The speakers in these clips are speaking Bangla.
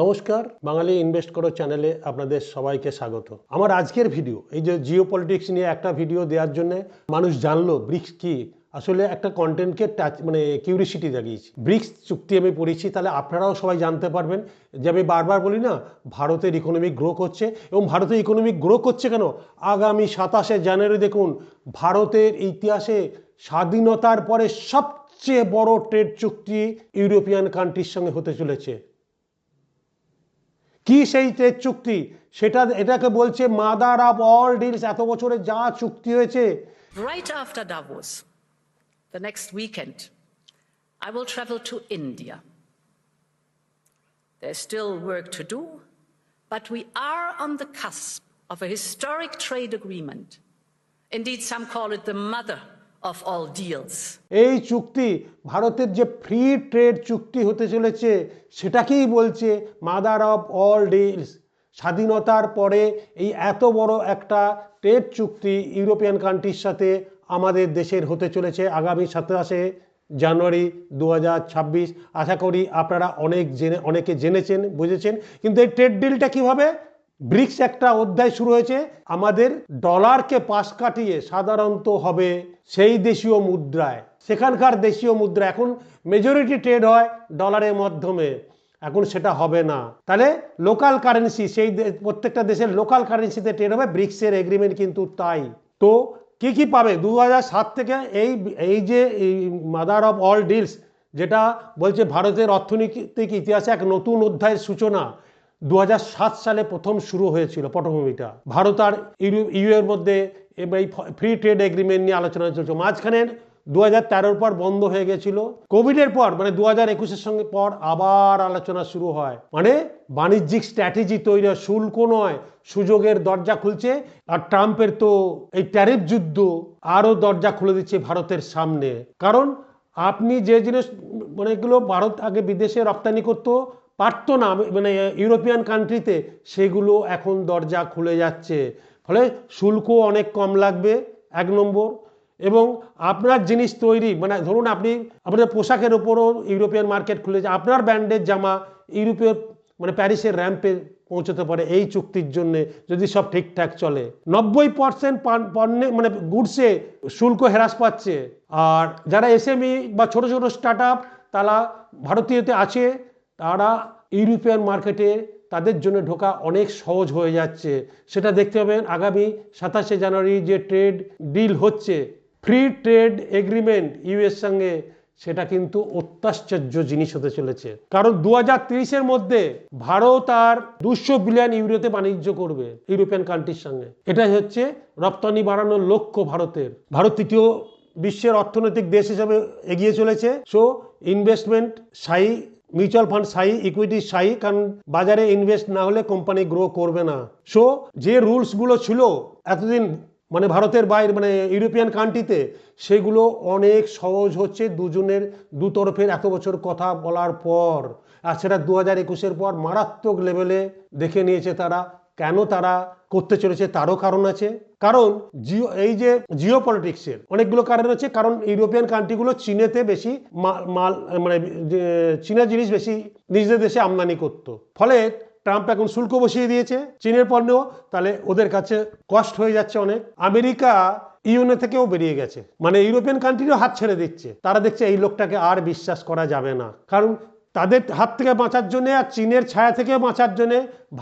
নমস্কার, বাঙালি ইনভেস্ট করো চ্যানেলে আপনাদের সবাইকে স্বাগত। আমার আজকের ভিডিও এই যে জিও পলিটিক্স নিয়ে একটা ভিডিও দেওয়ার জন্য মানুষ জানলো ব্রিক্স কি, আসলে একটা কন্টেন্টকে টাচ কিউরিসিটি জাগিয়েছি। ব্রিক্স চুক্তি আমি পড়েছি, তাহলে আপনারাও সবাই জানতে পারবেন যে আমি বারবার বলি না, ভারতের ইকোনমিক গ্রো করছে। এবং ভারতের ইকোনমিক গ্রো করছে কেন, আগামী 27শে জানুয়ারি দেখুন ভারতের ইতিহাসে স্বাধীনতার পরে সবচেয়ে বড় ট্রেড চুক্তি ইউরোপিয়ান কান্ট্রির সঙ্গে হতে চলেছে। কি সেই ট্রেড চুক্তি, সেটা এটাকে বলছে মাদার অফ অল ডিলস। এত বছরে যা চুক্তি হয়েছে। Right after Davos, the next weekend, I will travel to India. There's still work to do, but we are on the cusp of a historic trade agreement. Indeed, some call it the mother of all deals. এই চুক্তি ভারতের যে ফ্রি ট্রেড চুক্তি হতে চলেছে সেটাকেই বলছে মাদার অফ অল ডিলস। স্বাধীনতার পরে এই এত বড় একটা ট্রেড চুক্তি ইউরোপিয়ান কান্ট্রির সাথে আমাদের দেশের হতে চলেছে আগামী 27শে জানুয়ারি 2026। আশা করি আপনারা অনেকে জেনেছেন, বুঝেছেন। কিন্তু এই ট্রেড ডিলটা কিভাবে? ব্রিক্স একটা অধ্যায় শুরু হয়েছে, আমাদের ডলারকে পাশ কাটিয়ে সাধারণত হবে সেই দেশীয় মুদ্রায়, সেখানকার দেশীয় মুদ্রা। এখন মেজরিটি ট্রেড হয় ডলারের মাধ্যমে, এখন সেটা হবে না। তাহলে লোকাল কারেন্সি, সেই প্রত্যেকটা দেশের লোকাল কারেন্সিতে ট্রেড হবে। ব্রিক্সের এগ্রিমেন্ট কিন্তু তাই। তো কি কি পাবে 2007 থেকে এই যে মাদার অফ অল ডিলস, যেটা বলছে ভারতের অর্থনৈতিক ইতিহাসে এক নতুন অধ্যায়ের সূচনা 2007 সালে প্রথম শুরু হয়েছিল পটভূমিটা। ভারত আর ইউ এর মধ্যে এই ফ্রি ট্রেড এগ্রিমেন্ট নিয়ে আলোচনা চলছে। মাঝখানে 2013 পর বন্ধ হয়ে গেছিল, কোভিডের পর 2021-এর সঙ্গে পর আবার আলোচনা শুরু হয়। বাণিজ্যিক স্ট্র্যাটেজি তৈরি হয়, শুল্ক নয়, সুযোগের দরজা খুলছে। আর ট্রাম্পের তো এই ট্যারিফ যুদ্ধ আরো দরজা খুলে দিচ্ছে ভারতের সামনে। কারণ আপনি যে জিনিস এগুলো ভারত আগে বিদেশে রপ্তানি করতো পারতো না, ইউরোপিয়ান কান্ট্রিতে, সেগুলো এখন দরজা খুলে যাচ্ছে। ফলে শুল্ক অনেক কম লাগবে, এক নম্বর। এবং আপনার জিনিস তৈরি, ধরুন আপনি আপনার পোশাকের ওপরও ইউরোপিয়ান মার্কেট খুলেছে, আপনার ব্র্যান্ডের জামা ইউরোপীয় প্যারিসের র্যাম্পে পৌঁছতে পারে এই চুক্তির জন্য, যদি সব ঠিকঠাক চলে। 90% পণ্যে গুডসে শুল্ক হ্রাস পাচ্ছে। আর যারা এসএমই বা ছোট ছোট স্টার্ট আপ তারা ভারতীয়তে আছে, তারা ইউরোপিয়ান মার্কেটে তাদের জন্য ঢোকা অনেক সহজ হয়ে যাচ্ছে। সেটা দেখতে পাবেন আগামী 27শে জানুয়ারি যে ট্রেড ডিল হচ্ছে, ফ্রি ট্রেড এগ্রিমেন্ট ইউএস সঙ্গে, সেটা কিন্তু অত্যাশ্চর্য জিনিস হতে চলেছে। কারণ 2030-এর মধ্যে ভারত আর 200 বিলিয়ন ইউরোতে বাণিজ্য করবে ইউরোপিয়ান কান্ট্রির সঙ্গে। এটাই হচ্ছে রপ্তানি বাড়ানোর লক্ষ্য ভারতের। ভারত তৃতীয় বিশ্বের অর্থনৈতিক দেশ হিসেবে এগিয়ে চলেছে। সো ইনভেস্টমেন্ট সাই, মিউচুয়াল ফান্ড সাই, ইকুইটি সাই, কারণ বাজারে ইনভেস্ট না হলে কোম্পানি গ্রো করবে না। সো যে রুলসগুলো ছিল এতদিন ভারতের বাইরে ইউরোপিয়ান কান্ট্রিতে, সেগুলো অনেক সহজ হচ্ছে দু তরফের এত বছর কথা বলার পর। আর সেটা 2021-এর পর মারাত্মক লেভেলে দেখে নিয়েছে তারা। কেন তারা করতে চলেছে তারও কারণ আছে। কারণ এই যে জিও পলিটিক্সের অনেকগুলো কারণ আছে। কারণ ইউরোপিয়ান কান্ট্রিগুলো চীনেতে বেশি মাল চীনা জিনিস বেশি নিজেদের দেশে আমদানি করত। ফলে ট্রাম্প এখন শুল্ক বসিয়ে দিয়েছে চীনের পণ্য, তাহলে ওদের কাছে কষ্ট হয়ে যাচ্ছে অনেক। আমেরিকা ইউএনএ থেকেও বেরিয়ে গেছে, ইউরোপিয়ান কান্ট্রিও হাত ছেড়ে দিচ্ছে। তারা দেখছে এই লোকটাকে আর বিশ্বাস করা যাবে না। কারণ তাদের হাত থেকে বাঁচার জন্য আর চীনের ছায়া থেকে বাঁচার জন্য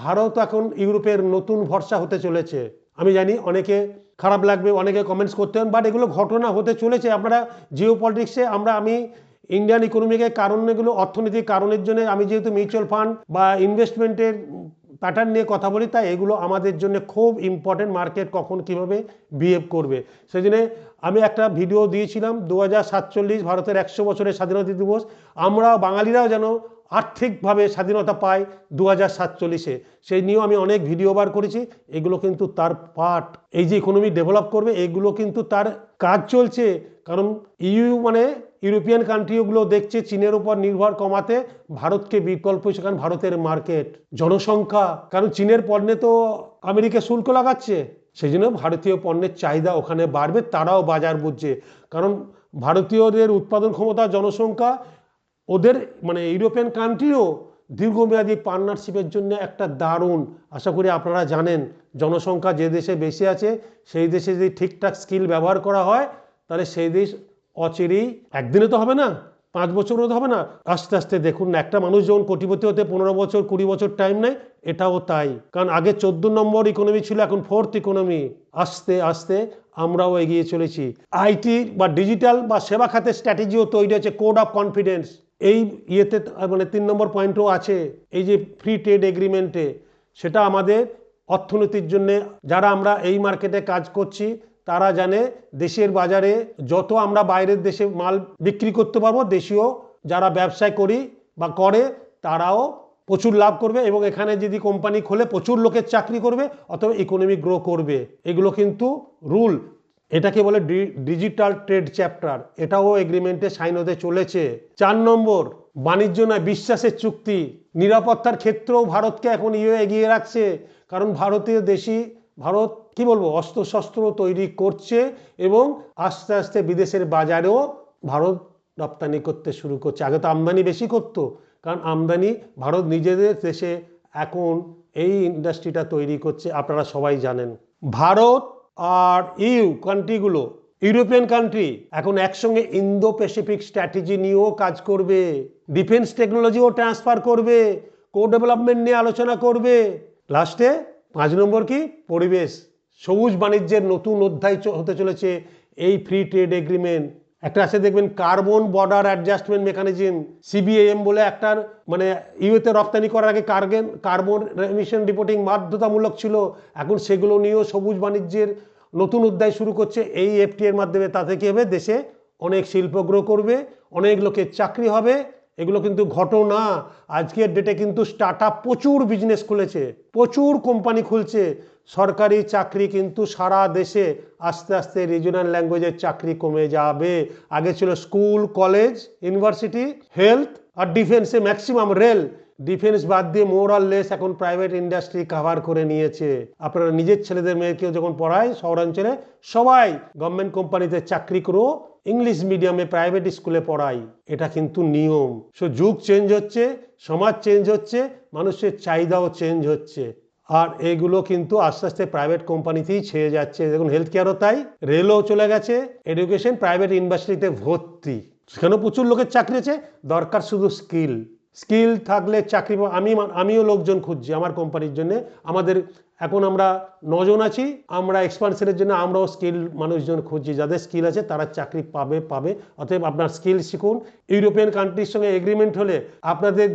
ভারত এখন ইউরোপের নতুন ভরসা হতে চলেছে। আমি জানি অনেকে খারাপ লাগবে, অনেকে কমেন্টস করতে হবে, বাট এগুলো ঘটনা হতে চলেছে। আপনারা জিও পলিটিক্সে আমি ইন্ডিয়ান ইকোনমিকের কারণগুলো, অর্থনৈতিক কারণের জন্য আমি যেহেতু মিউচুয়াল ফান্ড বা ইনভেস্টমেন্টের প্যাটার্ন নিয়ে কথা বলি, তাই এগুলো আমাদের জন্য খুব ইম্পর্টেন্ট। মার্কেট কখন কিভাবে বিহেভ করবে, সেই জন্য আমি একটা ভিডিও দিয়েছিলাম 2047 ভারতের 100 বছরের স্বাধীনতা দিবস। আমরা বাঙালিরাও যেন আর্থিকভাবে স্বাধীনতা পাই 2047-এ, সেই নিয়েও আমি অনেক ভিডিও বার করেছি। এগুলো কিন্তু তার পার্ট। এই যে ইকোনমি ডেভেলপ করবে, এগুলো কিন্তু তার কাজ চলছে। কারণ ইউরোপিয়ান কান্ট্রিগুলো দেখছে চীনের উপর নির্ভর কমাতে ভারতকে বিকল্প, সেখানে ভারতের মার্কেট, জনসংখ্যা, কারণ চীনের পণ্যে তো আমেরিকা শুল্ক লাগাচ্ছে, সেই জন্য ভারতীয় পণ্যের চাহিদা ওখানে বাড়বে। তারাও বাজার বুঝছে, কারণ ভারতীয়দের উৎপাদন ক্ষমতা, জনসংখ্যা, ওদের ইউরোপিয়ান কান্ট্রিও দীর্ঘমেয়াদী পার্টনারশিপের জন্য একটা দারুণ, আশা করি আপনারা জানেন, জনসংখ্যা যে দেশে বেশি আছে সেই দেশে যদি ঠিকঠাক স্কিল ব্যবহার করা হয় তাহলে সেই দেশ অচিরেই, একদিনে তো হবে না, 5 বছরও তো হবে না, আস্তে আস্তে দেখুন না, একটা মানুষ যখন কোটিপতি হতে 15 বছর 20 বছর টাইম নেয়, এটাও তাই। কারণ আগে 14 নম্বর ইকোনমি ছিল, এখন 4th ইকোনমি। আস্তে আস্তে আমরাও এগিয়ে চলেছি। আইটি বা ডিজিটাল বা সেবা খাতের স্ট্র্যাটেজিও তৈরি হচ্ছে, কোড অফ কনফিডেন্স এই ইয়েতে, মানে 3 নম্বর পয়েন্টও আছে এই যে ফ্রি ট্রেড এগ্রিমেন্টে। সেটা আমাদের অর্থনীতির জন্য, যারা আমরা এই মার্কেটে কাজ করছি তারা জানে দেশের বাজারে যত আমরা বাইরের দেশে মাল বিক্রি করতে পারবো, দেশীয় যারা ব্যবসায় করি বা করে তারাও প্রচুর লাভ করবে, এবং এখানে যদি কোম্পানি খোলে প্রচুর লোকের চাকরি করবে, অথবা ইকোনমি গ্রো করবে। এগুলো কিন্তু রুল। এটাকে বলে ডিজিটাল ট্রেড চ্যাপ্টার, এটাও এগ্রিমেন্টে সাইন হতে চলেছে। 4 নম্বর, বাণিজ্য নয় বিশ্বাসের চুক্তি। নিরাপত্তার ক্ষেত্রেও ভারতকে এখন এগিয়ে রাখছে, কারণ ভারত কি বলবো, অস্ত্রশস্ত্র তৈরি করছে এবং আস্তে আস্তে বিদেশের বাজারেও ভারত রপ্তানি করতে শুরু করছে। আগে তো আমদানি বেশি করতো, কারণ আমদানি ভারত নিজেদের দেশে এখন এই ইন্ডাস্ট্রিটা তৈরি করছে, আপনারা সবাই জানেন। ভারত আর কান্ট্রিগুলো, ইউরোপিয়ান কান্ট্রি এখন একসঙ্গে ইন্দো প্যাসিফিক স্ট্র্যাটেজি নিয়েও কাজ করবে, ডিফেন্স টেকনোলজিও ট্রান্সফার করবে, কো ডেভেলপমেন্ট নিয়ে আলোচনা করবে। লাস্টে 5 নম্বর কি, পরিবেশ, সবুজ বাণিজ্যের নতুন অধ্যায় হতে চলেছে এই ফ্রি ট্রেড এগ্রিমেন্ট। একটা আছে দেখবেন, carbon border adjustment mechanism, CBM বলে একটা, মানে ইউএতে রপ্তানি করার আগে কার্বন এমিশন রিপোর্টিং বাধ্যতামূলক ছিল, এখন সেগুলো নিয়েও সবুজ বাণিজ্যের নতুন অধ্যায় শুরু করছে এই এফটি এর মাধ্যমে। তাতে কি হবে, দেশে অনেক শিল্প গ্রো করবে, অনেক লোকের চাকরি হবে। এগুলো কিন্তু ঘটনা, আজকের ডেটে কিন্তু স্টার্ট আপ প্রচুর বিজনেস খুলেছে, প্রচুর কোম্পানি খুলছে। সরকারি চাকরি কিন্তু সারা দেশে আস্তে আস্তে রিজনাল ল্যাঙ্গুয়েজের চাকরি কমে যাবে। আগে ছিল স্কুল, কলেজ, ইউনিভার্সিটি, হেলথ আর ডিফেন্সে ম্যাক্সিমাম, রেল, ডিফেন্স বাদ দিয়ে মোর আর লেস এখন প্রাইভেট ইন্ডাস্ট্রি কভার করে নিয়েছে। আপনারা নিজের ছেলেদের মেয়েকেও যখন পড়ায় শহরাঞ্চলে, সবাই গভর্নমেন্ট কোম্পানিতে চাকরি করেও ইংলিশ মিডিয়ামে প্রাইভেট স্কুলে পড়াই, এটা কিন্তু নিয়ম। যুগ চেঞ্জ হচ্ছে, সমাজ চেঞ্জ হচ্ছে, মানুষের চাহিদাও চেঞ্জ হচ্ছে, আর এগুলো কিন্তু আস্তে আস্তে প্রাইভেট কোম্পানিতেই ছেয়ে যাচ্ছে। দেখুন হেলথ কেয়ারও তাই, রেলও চলে গেছে, এডুকেশন প্রাইভেট ইউনিভার্সিটিতে ভর্তি, সেখানেও প্রচুর লোকের চাকরি আছে। দরকার শুধু স্কিল থাকলে চাকরি। আমিও লোকজন খুঁজছি আমার কোম্পানির জন্য। আমাদের এখন আমরা 9 জন আছি, আমরা এক্সপানশনের জন্য আমরাও স্কিল মানুষজন খুঁজছি, যাদের স্কিল আছে তারা চাকরি পাবে। অতএব আপনার স্কিল শিখুন। ইউরোপিয়ান কান্ট্রির সঙ্গে এগ্রিমেন্ট হলে আপনাদের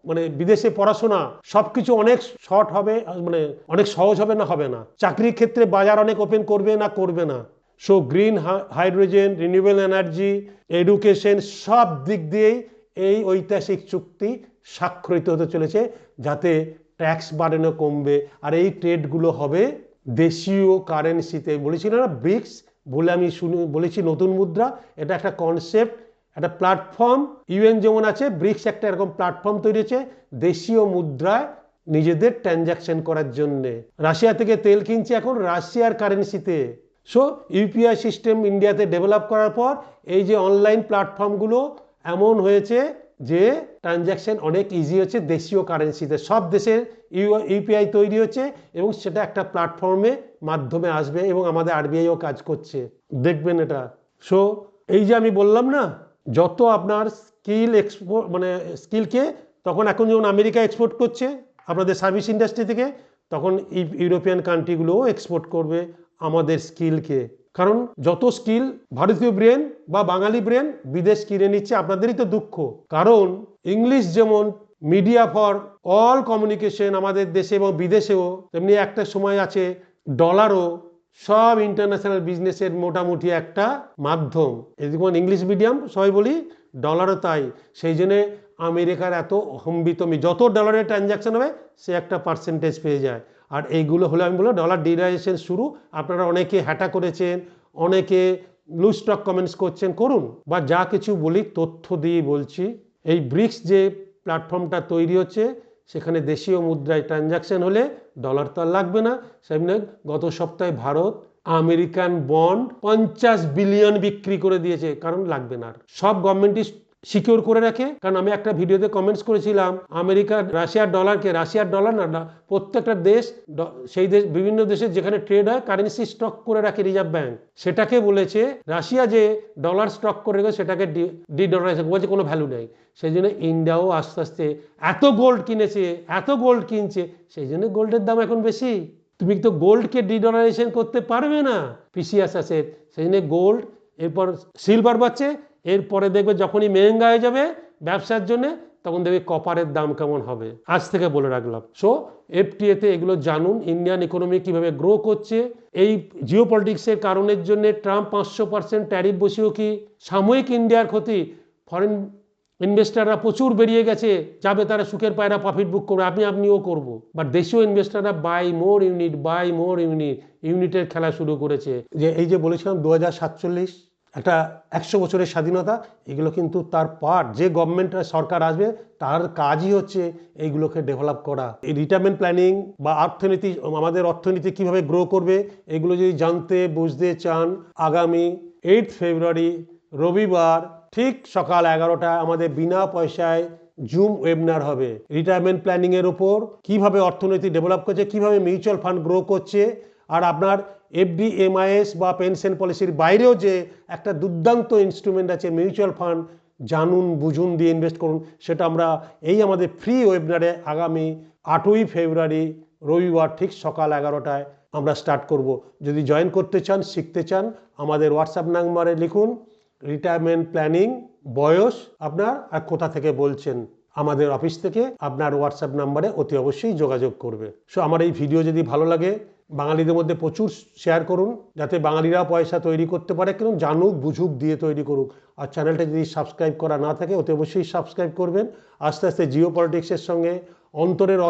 মানে বিদেশে পড়াশোনা সবকিছু অনেক শর্ট হবে, মানে অনেক সহজ হবে না, চাকরির ক্ষেত্রে বাজার অনেক ওপেন করবে না। So green hydrogen, renewable energy, education, সব দিক দিয়েই এই ঐতিহাসিক চুক্তি স্বাক্ষরিত হতে চলেছে, যাতে ট্যাক্স বার্ডেনও কমবে। আর এই ট্রেডগুলো হবে দেশীয় কারেন্সিতে। বলেছিলাম না ব্রিক্স, বলে আমি বলেছি নতুন মুদ্রা, এটা একটা কনসেপ্ট, একটা প্ল্যাটফর্ম। ইউএন যেমন আছে, ব্রিক্স একটা এরকম প্ল্যাটফর্ম তৈরি হয়েছে দেশীয় মুদ্রায় নিজেদের ট্রানজাকশন করার জন্যে। রাশিয়া থেকে তেল কিনছে এখন রাশিয়ার কারেন্সিতে। সো ইউপিআই সিস্টেম ইন্ডিয়াতে ডেভেলপ করার পর এই যে অনলাইন প্ল্যাটফর্মগুলো এমন হয়েছে যে ট্রানজ্যাকশন অনেক ইজি হচ্ছে দেশীয় কারেন্সিতে। সব দেশের ইউপিআই তৈরি হচ্ছে এবং সেটা একটা প্ল্যাটফর্মে মাধ্যমে আসবে, এবং আমাদের আরবিআইও কাজ করছে, দেখবেন এটা। সো এই যে আমি বললাম না, যত আপনার স্কিলকে তখন এখন যেমন আমেরিকা এক্সপোর্ট করছে আপনাদের সার্ভিস ইন্ডাস্ট্রি থেকে, তখন ইউরোপিয়ান কান্ট্রিগুলোও এক্সপোর্ট করবে আমাদের স্কিলকে। কারণ যত স্কিল ভারতীয় ব্রেন বা বাঙালি ব্রেন বিদেশ কিনে নিচ্ছে, আপনাদেরই তো দুঃখ। কারণ ইংলিশ যেমন মিডিয়া ফর অল কমিউনিকেশন আমাদের দেশে এবং বিদেশেও, তেমনি একটা সময় আছে ডলারও সব ইন্টারন্যাশনাল বিজনেসের মোটামুটি একটা মাধ্যম। যেমন ইংলিশ মিডিয়াম সবাই বলি, ডলারও তাই। সেই জন্যে আমেরিকার এত হম্বিতম্বি, যত ডলারের ট্রানজ্যাকশন হবে সে একটা পার্সেন্টেজ পেয়ে যায়। আর এইগুলো হলে আমি বললাম ডলার ডিরাইজেশন শুরু। আপনারা অনেকে হ্যাটা করেছেন, অনেকে লুজ স্টক কমেন্টস করছেন, করুন, বা যা কিছু বলি তথ্য দিয়ে বলছি। এই ব্রিক্স যে প্ল্যাটফর্মটা তৈরি হচ্ছে, সেখানে দেশীয় মুদ্রায় ট্রানজ্যাকশন হলে ডলার তো আর লাগবে না। সেখানে গত সপ্তাহে ভারত আমেরিকান বন্ড 50 বিলিয়ন বিক্রি করে দিয়েছে, কারণ লাগবে না। সব গভর্নমেন্টই সিকিউর করে রাখে। কারণ আমি একটা ভিডিওতে কমেন্টস করেছিলাম আমেরিকা রাশিয়ার ডলারকে, রাশিয়ার ডলার না, প্রত্যেকটা দেশ সেই দেশ বিভিন্ন দেশের যেখানে ট্রেড হয় কারেন্সি স্টক করে রাখে রিজার্ভ ব্যাংক, সেটাকে বলেছে রাশিয়া যে ডলার স্টক করে রেখে সেটাকে ডিডলারাইজেশন বলছে, কোনো ভ্যালু নেই। সেই জন্য ইন্ডিয়াও আস্তে আস্তে এত গোল্ড কিনেছে, এত গোল্ড কিনছে, সেই জন্য গোল্ডের দাম এখন বেশি। তুমি তো গোল্ডকে ডিডলারাইজেশন করতে পারবে না, পিসিএস অ্যাসেট। সেই জন্য গোল্ড, এরপর সিলভার বাড়ছে, এরপরে দেখবে যখনই মেহেঙ্গা হয়ে যাবে ব্যবসার জন্য, তখন দেখবে কপারের দাম কেমন হবে। আজ থেকে বলে রাখলাম। সো এফটিএতে এগুলো জানুন, ইন্ডিয়ান ইকোনমি কিভাবে গ্রো করছে। এই জিও পলিটিক্সের কারণের জন্য ট্রাম্প 500% ট্যারিফ বসিয়েও কি সাময়িক ইন্ডিয়ার ক্ষতি? ফরেন ইনভেস্টাররা প্রচুর বেরিয়ে গেছে, যাবে তারা সুখের পায়রা প্রফিট বুক করবে, আপনিও করবো। বাট দেশীয় ইনভেস্টাররা buy more unit, buy more unit, ইউনিটের খেলা শুরু করেছে। যে এই যে বলেছিলাম 2047 একটা 100 বছরের স্বাধীনতা, এগুলো কিন্তু তার পার্ট। যে গভর্নমেন্ট সরকার আসবে তার কাজই হচ্ছে এইগুলোকে ডেভেলপ করা। এই রিটায়ারমেন্ট প্ল্যানিং বা অর্থনীতি, আমাদের অর্থনীতি কিভাবে গ্রো করবে, এগুলো যদি জানতে বুঝতে চান, আগামী 8 ফেব্রুয়ারি রবিবার ঠিক সকাল 11টায় আমাদের বিনা পয়সায় জুম ওয়েবিনার হবে। রিটায়ারমেন্ট প্ল্যানিং এর উপর কিভাবে অর্থনীতি ডেভেলপ করছে, কিভাবে মিউচুয়াল ফান্ড গ্রো করছে, আর আপনার এফডি, এমআইএস বা পেনশন পলিসির বাইরেও যে একটা দুর্দান্ত ইনস্ট্রুমেন্ট আছে মিউচুয়াল ফান্ড, জানুন বুঝুন দিয়ে ইনভেস্ট করুন, সেটা আমরা এই আমাদের ফ্রি ওয়েবিনারে আগামী 8ই ফেব্রুয়ারি রবিবার ঠিক সকাল 11টায় আমরা স্টার্ট করব। যদি জয়েন করতে চান, শিখতে চান, আমাদের হোয়াটসঅ্যাপ নাম্বারে লিখুন রিটায়ারমেন্ট প্ল্যানিং, বয়স আপনার আর কোথা থেকে বলছেন। আমাদের অফিস থেকে আপনার হোয়াটসঅ্যাপ নাম্বারে অতি অবশ্যই যোগাযোগ করবে। সো আমার এই ভিডিও যদি ভালো লাগে বাঙালিদের মধ্যে প্রচুর শেয়ার করুন, যাতে বাঙালিরা পয়সা তৈরি করতে পারে, কেন জানুক বুঝুক দিয়ে তৈরি করুক। আর চ্যানেলটা যদি সাবস্ক্রাইব করা না থাকে অতি অবশ্যই সাবস্ক্রাইব করবেন। আস্তে আস্তে জিও পলিটিক্সের সঙ্গে অন্তরের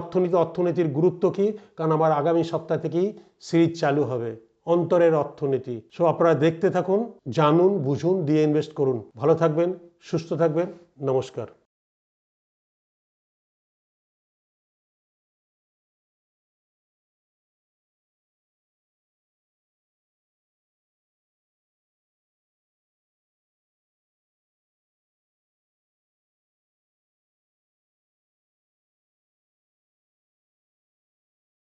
অর্থনীতির গুরুত্ব কী, কারণ আমার আগামী সপ্তাহ থেকেই সিরিজ চালু হবে অন্তরের অর্থনীতি। সো আপনারা দেখতে থাকুন, জানুন বুঝুন দিয়ে ইনভেস্ট করুন। ভালো থাকবেন, সুস্থ থাকবেন, নমস্কার।